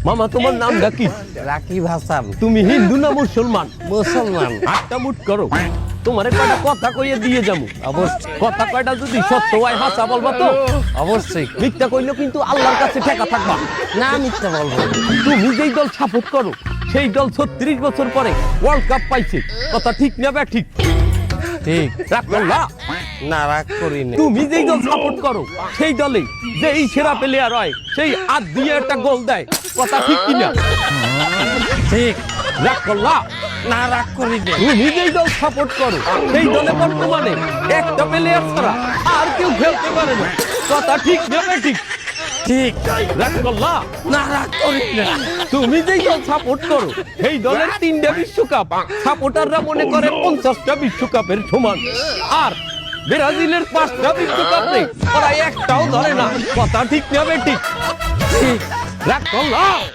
মামা তোমার নামটা কি? রাকিব হাসান। তুমি হিন্দু না মুসলমান? মুসলমান। হাতটা মুট করো, তোমার কয়টা কথা কইয়ে দিয়ে যাবো। অবশ্যই কথা কয়টা যদি সত্য হয় হাসা বলবা তো? অবশ্যই। মিথ্যা কইলে কিন্তু আল্লাহর কাছে ঠেকা থাকবা। না মিথ্যা বলবো। তুমি যেই দল সাপোর্ট করো সেই দল 36 বছর পরে ওয়ার্ল্ড কাপ পাইছে, কথা ঠিক না বে ঠিক? ঠিক। রাগ করলা? না রাগ করি না। তুমি যেই দল সাপোর্ট করো সেই দলে যে এই সেরা প্লেয়ার হয় সেই হাত দিয়ে একটা গোল দেয়, কথা ঠিক কিনা? ঠিক। রাগ করলা? না রাগ করি না। তুমি যেই দল সাপোর্ট করো সেই দলে বর্তমানে একটা প্লেয়ার ছাড়া আর কেউ খেলতে পারে না, কথা ঠিক না বে ঠিক? ঠিক। রাগ করলা? না রাগ করি না। তুমি যেই দল সাপোর্ট করো সেই দলের 3টা বিশ্বকাপ সাপোর্টাররা মনে করে 50টা বিশ্বকাপের সমান, আর ব্রাজিলের 5টা বিশ্বকাপে ওরা একটাও ধরে না, কথা ঠিক না বে ঠিক? ঠিক। রাগ করলা?